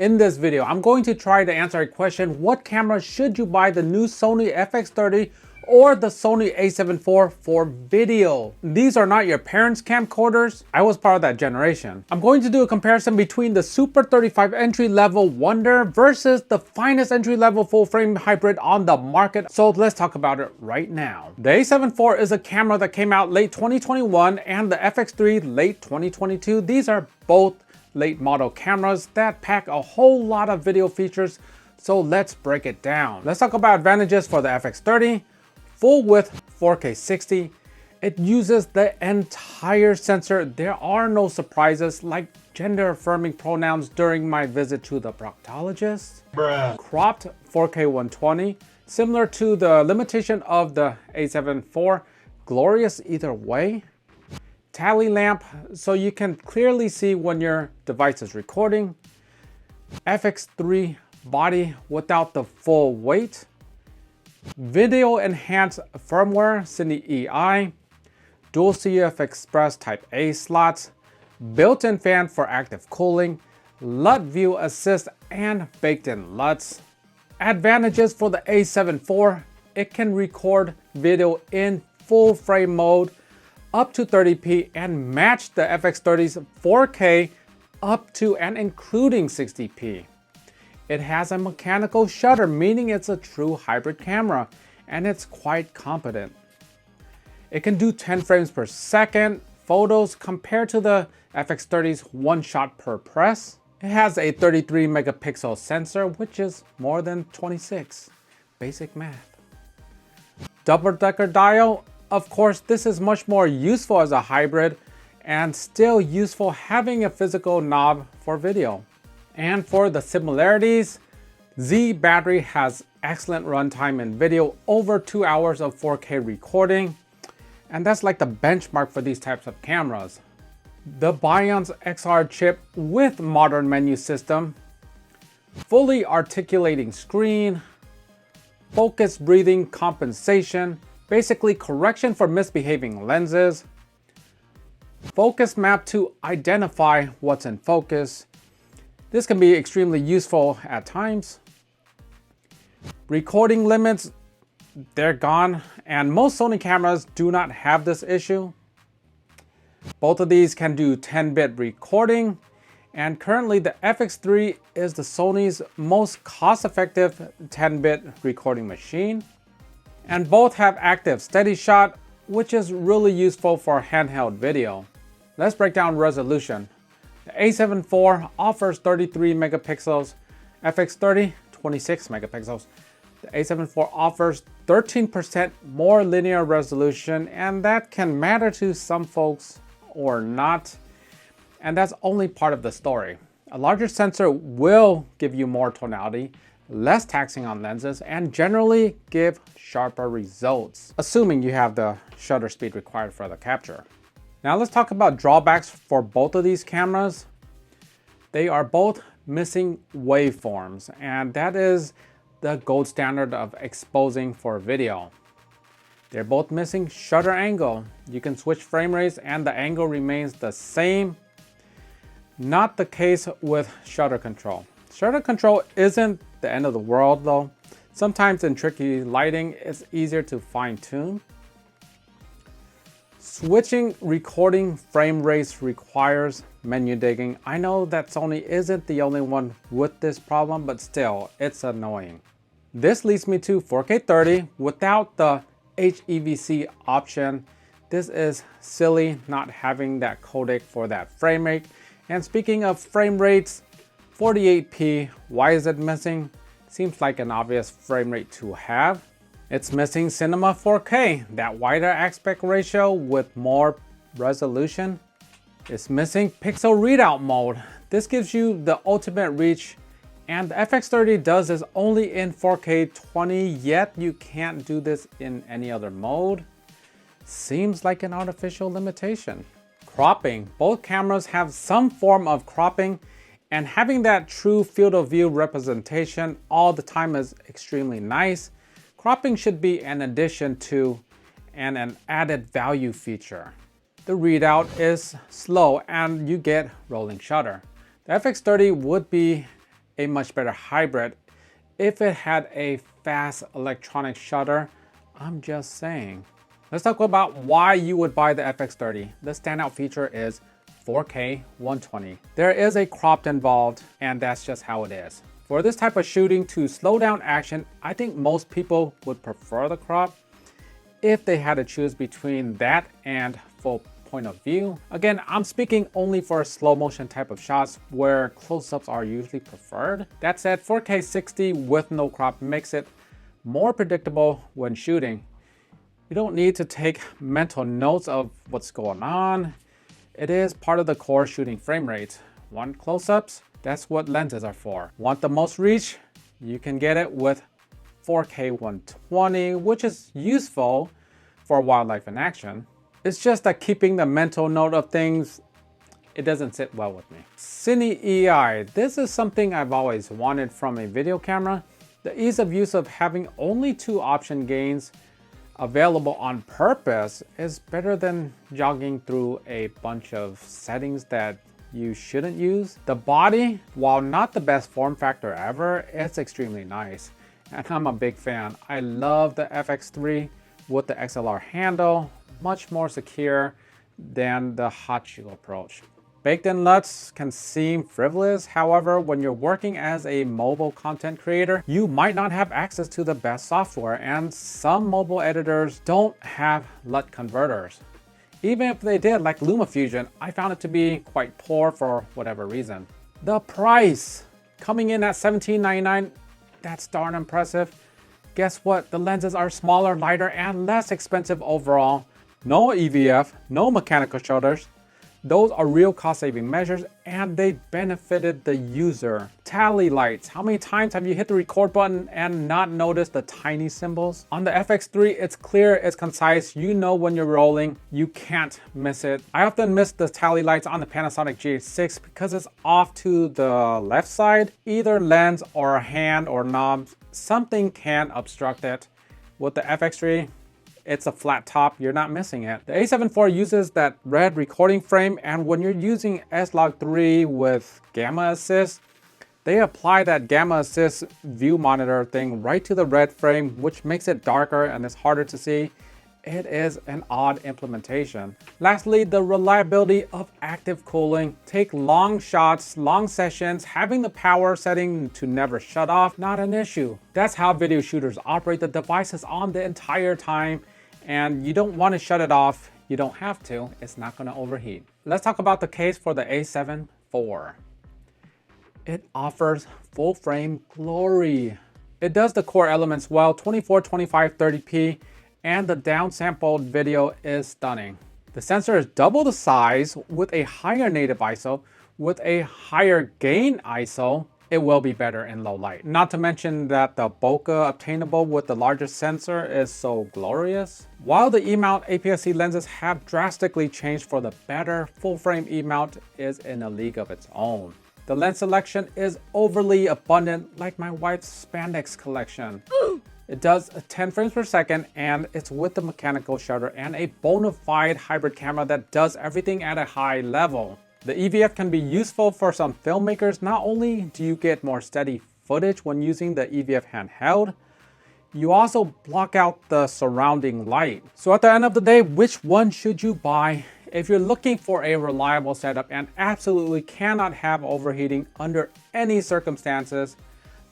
In this video, I'm going to try to answer a question: what camera should you buy, the new Sony FX30 or the Sony A7IV for video? These are not your parents' camcorders. I was part of that generation. I'm going to do a comparison between the Super 35 entry-level Wonder versus the finest entry-level full-frame hybrid on the market. So let's talk about it right now. The A7IV is a camera that came out late 2021 and the FX3 late 2022. These are both late model cameras that pack a whole lot of video features, so let's break it down. Let's talk about advantages for the FX30. Full width 4K 60. It uses the entire sensor. There are no surprises like gender affirming pronouns during my visit to the proctologist. Cropped 4K 120, similar to the limitation of the A7IV, glorious either way. Tally lamp, so you can clearly see when your device is recording. FX3 body without the full weight. Video enhanced firmware, Cine EI. Dual CF Express Type A slots. Built-in fan for active cooling. LUT view assist and baked-in LUTs. Advantages for the A7IV: it can record video in full frame mode up to 30p and match the FX30's 4K up to and including 60p. It has a mechanical shutter, meaning it's a true hybrid camera, and it's quite competent. It can do 10 frames per second photos compared to the FX30's 1 shot per press. It has a 33 megapixel sensor, which is more than 26. Basic math. Double-decker dial. Of course, this is much more useful as a hybrid and still useful having a physical knob for video. And for the similarities, Z battery has excellent runtime in video, over 2 hours of 4K recording, and that's like the benchmark for these types of cameras. The Bion's XR chip with modern menu system, fully articulating screen, focus breathing compensation, basically correction for misbehaving lenses, focus map to identify what's in focus. This can be extremely useful at times. Recording limits, they're gone, and most Sony cameras do not have this issue. Both of these can do 10-bit recording, and currently the FX3 is the Sony's most cost-effective 10-bit recording machine. And both have active steady shot, which is really useful for handheld video. Let's break down resolution. The A7IV offers 33 megapixels, FX30 26 megapixels. The A7IV offers 13% more linear resolution, and that can matter to some folks or not. And that's only part of the story. A larger sensor will give you more tonality, less taxing on lenses, and generally give sharper results, assuming you have the shutter speed required for the capture. Now let's talk about drawbacks for both of these cameras. They are both missing waveforms, and that is the gold standard of exposing for video. They're both missing shutter angle. You can switch frame rates and the angle remains the same. Not the case with shutter control. Shutter control isn't the end of the world though. Sometimes in tricky lighting, it's easier to fine-tune. Switching recording frame rates requires menu digging. I know that Sony isn't the only one with this problem, but still, it's annoying. This leads me to 4K 30 without the HEVC option. This is silly not having that codec for that frame rate. And speaking of frame rates, 48p, why is it missing? Seems like an obvious frame rate to have. It's missing Cinema 4K, that wider aspect ratio with more resolution. It's missing pixel readout mode. This gives you the ultimate reach, and the FX30 does this only in 4K 20, yet you can't do this in any other mode. Seems like an artificial limitation. Cropping. Both cameras have some form of cropping, and having that true field of view representation all the time is extremely nice. Cropping should be an addition to and an added value feature. The readout is slow and you get rolling shutter. The FX30 would be a much better hybrid if it had a fast electronic shutter. I'm just saying. Let's talk about why you would buy the FX30. The standout feature is 4K 120. There is a crop involved, and that's just how it is. For this type of shooting to slow down action, I think most people would prefer the crop if they had to choose between that and full point of view. Again, I'm speaking only for slow motion type of shots where close-ups are usually preferred. That said, 4K 60 with no crop makes it more predictable when shooting. You don't need to take mental notes of what's going on. It is part of the core shooting frame rate. Want close-ups? That's what lenses are for. Want the most reach? You can get it with 4K 120, which is useful for wildlife in action. It's just that keeping the mental note of things, it doesn't sit well with me. Cine EI, this is something I've always wanted from a video camera. The ease of use of having only 2 option gains available on purpose is better than jogging through a bunch of settings that you shouldn't use. The body, while not the best form factor ever, it's extremely nice. And I'm a big fan. I love the FX3 with the XLR handle, much more secure than the hot shoe approach. Baked-in LUTs can seem frivolous. However, when you're working as a mobile content creator, you might not have access to the best software, and some mobile editors don't have LUT converters. Even if they did, like LumaFusion, I found it to be quite poor for whatever reason. The price, coming in at $17.99, that's darn impressive. Guess what? The lenses are smaller, lighter, and less expensive overall. No EVF, no mechanical shutters. Those are real cost-saving measures, and they benefited the user. Tally lights. How many times have you hit the record button and not noticed the tiny symbols? On the FX3, it's clear, it's concise. You know when you're rolling. You can't miss it. I often miss the tally lights on the Panasonic GH6 because it's off to the left side. Either lens or hand or knob, something can obstruct it. With the FX3, it's a flat top, you're not missing it. The A7IV uses that red recording frame, and when you're using S-Log3 with Gamma Assist, they apply that Gamma Assist view monitor thing right to the red frame, which makes it darker and it's harder to see. It is an odd implementation. Lastly, the reliability of active cooling. Take long shots, long sessions, having the power setting to never shut off, not an issue. That's how video shooters operate. The device is on the entire time, and you don't want to shut it off. You don't have to, it's not gonna overheat. Let's talk about the case for the A7 IV. It offers full frame glory. It does the core elements well, 24, 25, 30p, and the downsampled video is stunning. The sensor is double the size with a higher native ISO. With a higher gain ISO, it will be better in low light. Not to mention that the bokeh obtainable with the larger sensor is so glorious. While the E-mount APS-C lenses have drastically changed for the better, full frame E-mount is in a league of its own. The lens selection is overly abundant, like my wife's spandex collection. It does 10 frames per second, and it's with the mechanical shutter and a bona fide hybrid camera that does everything at a high level. The EVF can be useful for some filmmakers. Not only do you get more steady footage when using the EVF handheld, you also block out the surrounding light. So at the end of the day, which one should you buy? If you're looking for a reliable setup and absolutely cannot have overheating under any circumstances,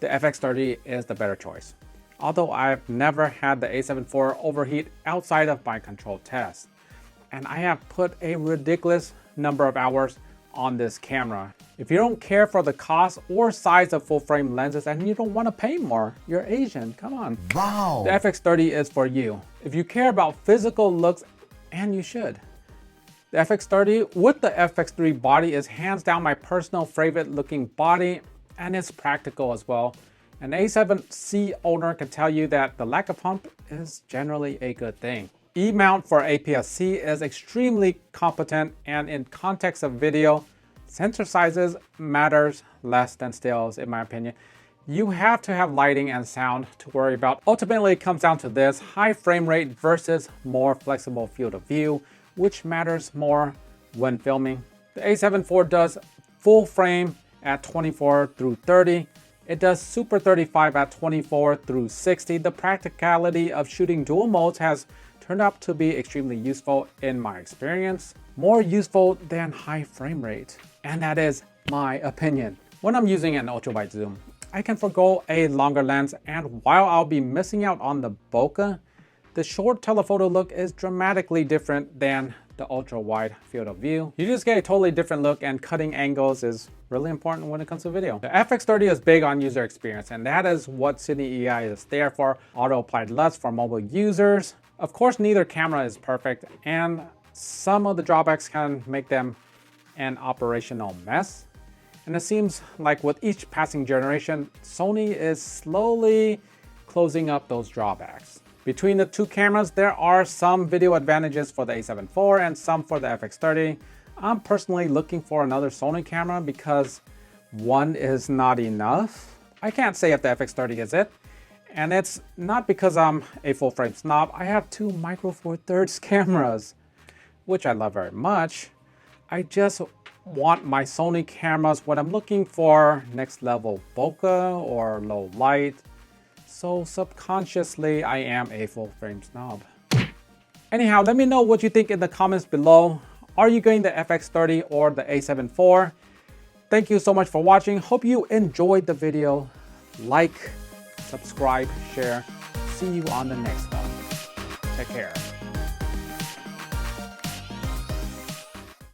the FX30 is the better choice. Although I've never had the A7 IV overheat outside of my controlled test. And I have put a ridiculous number of hours on this camera. If you don't care for the cost or size of full frame lenses and you don't want to pay more, you're Asian, come on. Wow. The FX30 is for you. If you care about physical looks, and you should. The FX30 with the FX3 body is hands down my personal favorite looking body, and it's practical as well. An A7C owner can tell you that the lack of hump is generally a good thing. E-mount for APS-C is extremely competent, and in context of video, sensor sizes matters less than stills in my opinion. You have to have lighting and sound to worry about. Ultimately, it comes down to this: high frame rate versus more flexible field of view, which matters more when filming. The A7 IV does full frame at 24 through 30. It does Super 35 at 24 through 60. The practicality of shooting dual modes has turned out to be extremely useful in my experience. More useful than high frame rate. And that is my opinion. When I'm using an ultra-wide zoom, I can forgo a longer lens, and while I'll be missing out on the bokeh, the short telephoto look is dramatically different than the ultra-wide field of view. You just get a totally different look, and cutting angles is really important when it comes to video. The FX30 is big on user experience, and that is what Cine EI is there for. Auto-applied LUTs for mobile users. Of course, neither camera is perfect, and some of the drawbacks can make them an operational mess. And it seems like with each passing generation, Sony is slowly closing up those drawbacks. Between the two cameras, there are some video advantages for the A7IV and some for the FX30. I'm personally looking for another Sony camera because one is not enough. I can't say if the FX30 is it. And it's not because I'm a full frame snob. I have two Micro Four Thirds cameras, which I love very much. I just want my Sony cameras when I'm looking for next level bokeh or low light. So subconsciously, I am a full frame snob. Anyhow, let me know what you think in the comments below. Are you getting the FX30 or the A7IV? Thank you so much for watching. Hope you enjoyed the video. Like, subscribe, share. See you on the next one. Take care.